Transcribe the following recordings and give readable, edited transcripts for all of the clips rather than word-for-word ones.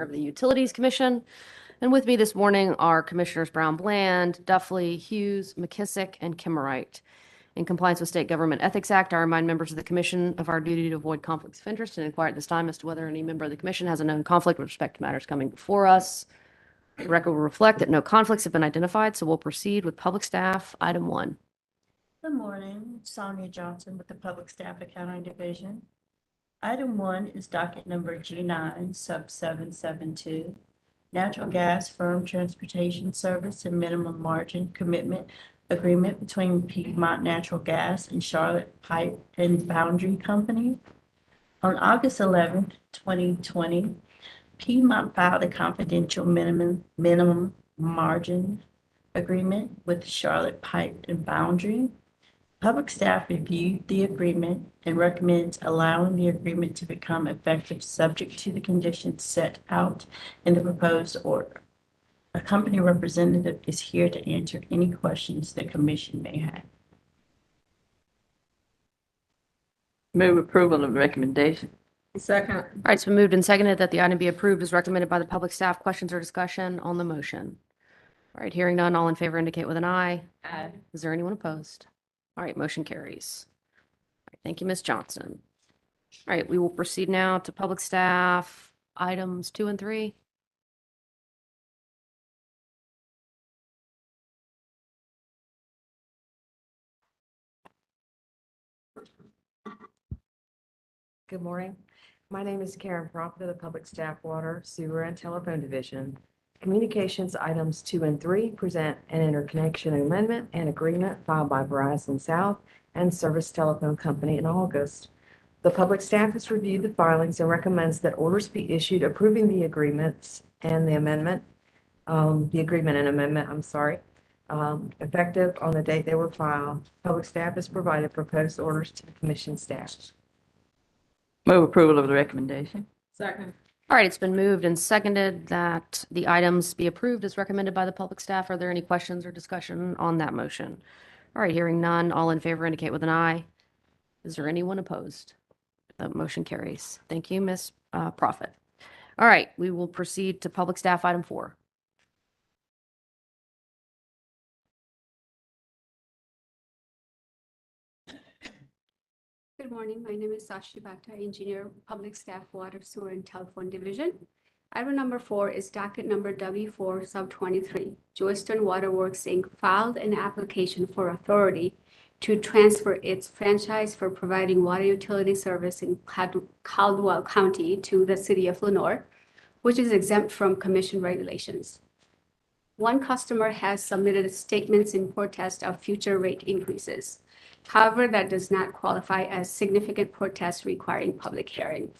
of the Utilities Commission. And with me this morning are Commissioners Brown Bland, Duffley, Hughes, McKissick, and Kimmerite. In compliance with State Government Ethics Act, I remind members of the Commission of our duty to avoid conflicts of interest and inquire at this time as to whether any member of the Commission has a known conflict with respect to matters coming before us. The record will reflect that no conflicts have been identified, so we'll proceed with Public Staff, Item 1. Good morning, Sonia Johnson with the Public Staff Accounting Division. Item 1 is docket number G9 sub 772, Natural Gas Firm Transportation Service and Minimum Margin Commitment Agreement between Piedmont Natural Gas and Charlotte Pipe and Boundary Company. On August 11th, 2020, Piedmont filed a confidential minimum margin agreement with Charlotte Pipe and Boundary. Public staff reviewed the agreement and recommends allowing the agreement to become effective subject to the conditions set out in the proposed order. A company representative is here to answer any questions the commission may have. Move approval of the recommendation. Second. All right, it's been moved and seconded that the item be approved as recommended by the public staff. Questions or discussion on the motion? All right, hearing none, all in favor indicate with an eye. Aye. Is there anyone opposed? All right, motion carries. All right, thank you, Ms. Johnson. All right, we will proceed now to public staff, items 2 and 3. Good morning. My name is Karen Prophet of the Public Staff Water, Sewer, and Telephone Division. Communications items 2 and 3 present an interconnection amendment and agreement filed by Verizon South and Service Telephone Company in August. The public staff has reviewed the filings and recommends that orders be issued approving the agreements and the amendment, effective on the date they were filed. Public staff has provided proposed orders to the commission staff. Move approval of the recommendation. Second. All right, it's been moved and seconded that the items be approved as recommended by the public staff. Are there any questions or discussion on that motion? All right, hearing none, all in favor indicate with an eye. Is there anyone opposed? The motion carries. Thank you, Ms. Prophet. All right, we will proceed to public staff, item 4. Good morning. My name is Sashi Bhatta, Engineer, Public Staff, Water, Sewer, and Telephone Division. Item number 4 is docket number W4 sub 23. Joyston Waterworks Inc. filed an application for authority to transfer its franchise for providing water utility service in Caldwell County to the city of Lenoir, which is exempt from commission regulations. One customer has submitted statements in protest of future rate increases. However, that does not qualify as significant protest requiring public hearing.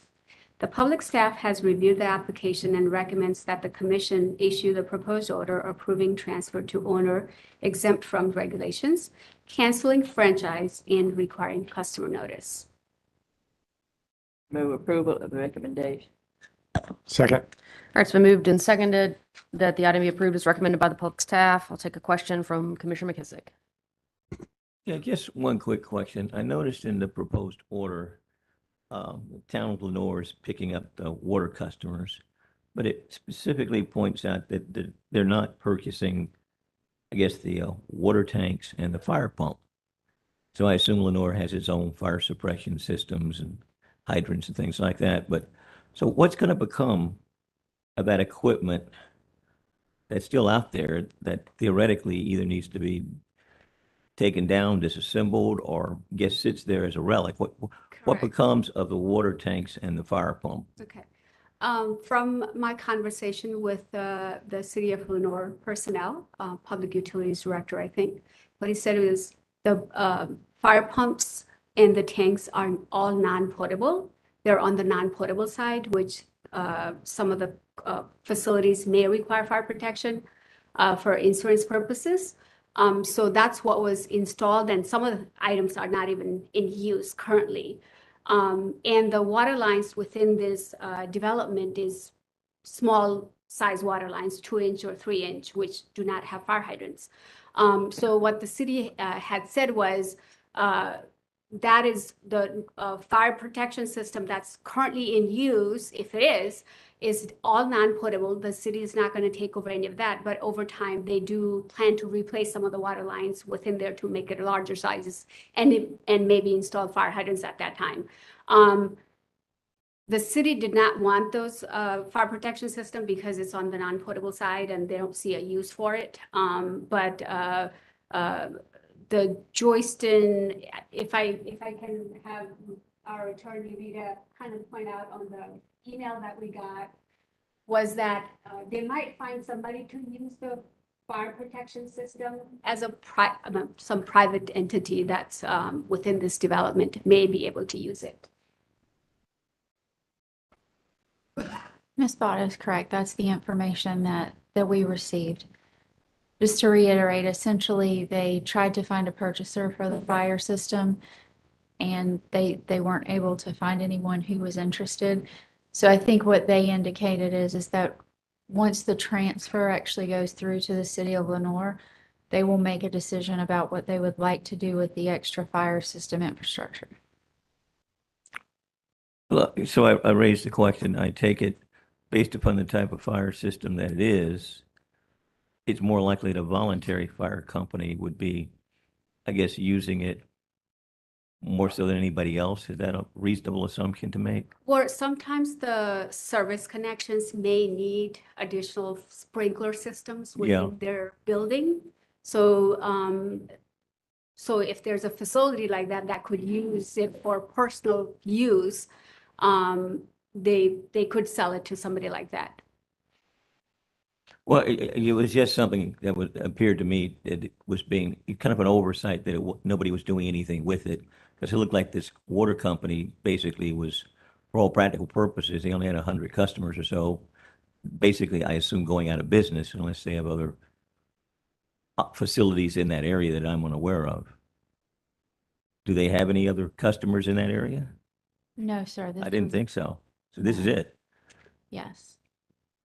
The public staff has reviewed the application and recommends that the commission issue the proposed order approving transfer to owner exempt from regulations, canceling franchise, and requiring customer notice. Move approval of the recommendation. Second. All right, it's been moved and seconded that the item be approved as recommended by the public staff. I'll take a question from Commissioner McKissick. Yeah, just one quick question. I noticed in the proposed order, the town of Lenoir is picking up the water customers, but it specifically points out that they're not purchasing, I guess, the water tanks and the fire pump. So I assume Lenoir has its own fire suppression systems and hydrants and things like that. But so what's going to become of that equipment that's still out there that theoretically either needs to be taken down, disassembled, or guess sits there as a relic? What Correct. becomes of the water tanks and the fire pump? Okay. From my conversation with the city of Lenoir personnel, public utilities director, I think, what he said is the fire pumps and the tanks are all non-potable. They're on the non-potable side, which some of the facilities may require fire protection for insurance purposes. So that's what was installed, and some of the items are not even in use currently. And the water lines within this development is small size water lines, 2-inch or 3-inch, which do not have fire hydrants. So what the city had said was that is the fire protection system that's currently in use, if it is all non-potable. The city is not going to take over any of that, but over time, they do plan to replace some of the water lines within there to make it larger sizes and maybe install fire hydrants at that time. The city did not want those fire protection system because it's on the non-potable side and they don't see a use for it. The Joyston, if I can have our attorney Rita kind of point out on the email that we got, was that they might find somebody to use the fire protection system as some private entity that's within this development may be able to use it. Ms. Bott is correct. That's the information that we received. Just to reiterate, essentially, they tried to find a purchaser for the fire system, and they weren't able to find anyone who was interested. So I think what they indicated is that once the transfer actually goes through to the city of Lenore, they will make a decision about what they would like to do with the extra fire system infrastructure. Well, so I raised the question, I take it, based upon the type of fire system that it is, it's more likely that a voluntary fire company would be, I guess, using it more so than anybody else. Is that a reasonable assumption to make? Or sometimes the service connections may need additional sprinkler systems within their building. So, so if there's a facility like that that could use it for personal use, they could sell it to somebody like that. Well, it was just something that appeared to me that it was being kind of an oversight that nobody was doing anything with it. Because it looked like this water company basically was, for all practical purposes, they only had 100 customers or so. Basically, I assume going out of business unless they have other facilities in that area that I'm unaware of. Do they have any other customers in that area? No, sir. I didn't think so. So this is it. Yes.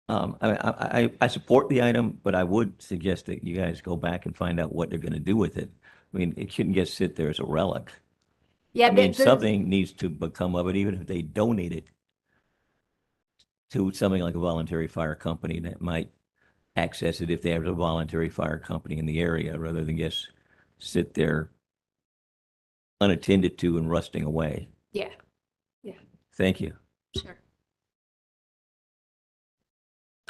I support the item, but I would suggest that you guys go back and find out what they're going to do with it. I mean, it shouldn't just sit there as a relic. Yeah, I mean, something needs to become of it, even if they donate it to something like a voluntary fire company that might access it if they have a voluntary fire company in the area, rather than just sit there unattended to and rusting away. Yeah, Thank you. sure.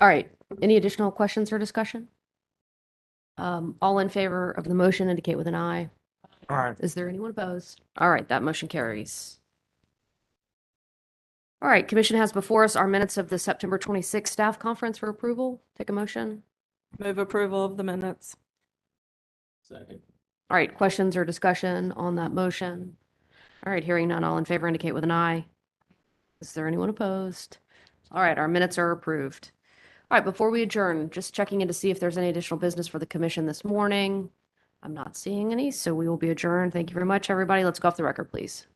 All right, any additional questions or discussion? All in favor of the motion indicate with an eye. Aye. Is there anyone opposed? All right, that motion carries. All right, commission has before us our minutes of the September 26th staff conference for approval. Take a motion. Move approval of the minutes. Second. All right, questions or discussion on that motion? All right, hearing none, all in favor indicate with an eye. Is there anyone opposed? All right, our minutes are approved. All right, before we adjourn, just checking in to see if there's any additional business for the commission this morning. I'm not seeing any, so we will be adjourned. Thank you very much, everybody. Let's go off the record, please.